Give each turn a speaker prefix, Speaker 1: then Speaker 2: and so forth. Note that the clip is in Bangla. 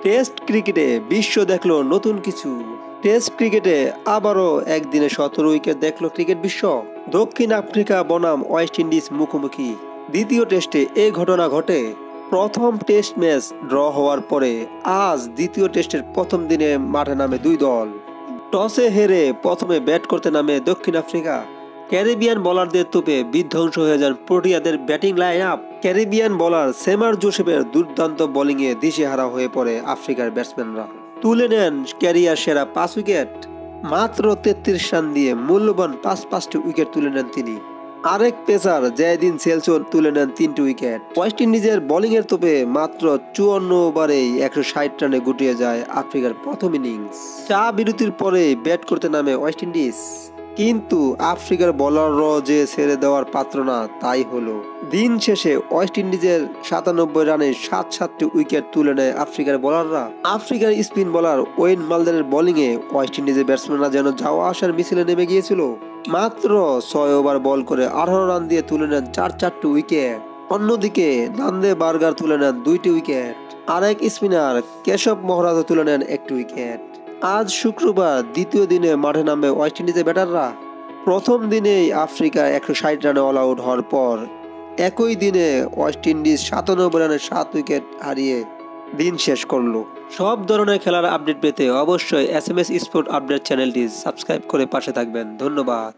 Speaker 1: টেস্ট ক্রিকেটে বিশ্ব দেখলো নতুন কিছু। টেস্ট ক্রিকেটে আবারও একদিনে 17 উইকেট দেখলো ক্রিকেট বিশ্ব। দক্ষিণ আফ্রিকা বনাম ওয়েস্ট ইন্ডিজ মুখোমুখি। দ্বিতীয় টেস্টে এই ঘটনা ঘটে। প্রথম টেস্ট ম্যাচ ড্র হওয়ার পরে আজ দ্বিতীয় টেস্টের প্রথম দিনে মাঠে নামে দুই দল। টসে হেরে প্রথমে ব্যাট করতে নামে দক্ষিণ আফ্রিকা। ক্যারিবিয়ান বোলারদের তোপে বিধ্বংস হয়ে যান প্রোটিয়াদের batting line up. Caribbean bowler Shamar জোসেফের দুর্দান্ত বোলিংয়ে দিশেহারা হয়ে পড়ে আফ্রিকার ব্যাটসম্যানরা। তুলে নেন ক্যারিয়ার সেরা 5 উইকেট। মাত্র 33 রান দিয়ে মূল্যবান 5টি উইকেট তুলে নেন তিনি। আরেক পেসার জায়দিন সেলসন তুলে নেন 3টি উইকেট। ওয়েস্ট ইন্ডিজের বোলিংয়ের তোপে মাত্র 54 ওভারেই 160 রানে গুটিয়ে যায় আফ্রিকার প্রথম ইনিংস। চা বিরতির পরে ব্যাট করতে নামে ওয়েস্ট ইন্ডিজ, কিন্তু আফ্রিকার বোলাররাও যে ছেড়ে দেওয়ার পাত্র না তাই হলো। দিন শেষে ওয়েস্ট ইন্ডিজের 97 রানে 7টি উইকেট তুলে নেয় আফ্রিকার বোলাররা। আফ্রিকার স্পিন বোলার ওয়েন মালদারের বোলিংয়ে ওয়েস্ট ইন্ডিজের ব্যাটসম্যানরা যেন যাওয়া আসার মিছিলে নেমে গিয়েছিল। মাত্র 6 ওভার বল করে 18 রান দিয়ে তুলে নেন 4টি উইকেট। অন্যদিকে নান্দে বার্গার তুলে নেন 2টি উইকেট। আরেক স্পিনার কেশব মহারাজ তুলে নেন 1টি উইকেট। আজ শুক্রবার দ্বিতীয় দিনে মাঠে নামবে ওয়েস্ট ইন্ডিজের ব্যাটাররা। প্রথম দিনেই আফ্রিকা 160 রানে অল আউট হওয়ার পর একই দিনে ওয়েস্ট ইন্ডিজ 97 রানে 7 উইকেট হারিয়ে দিন শেষ করলো। সব ধরনের খেলার আপডেট পেতে অবশ্যই SMS স্পোর্ট আপডেট চ্যানেলটি সাবস্ক্রাইব করে পাশে থাকবেন। ধন্যবাদ।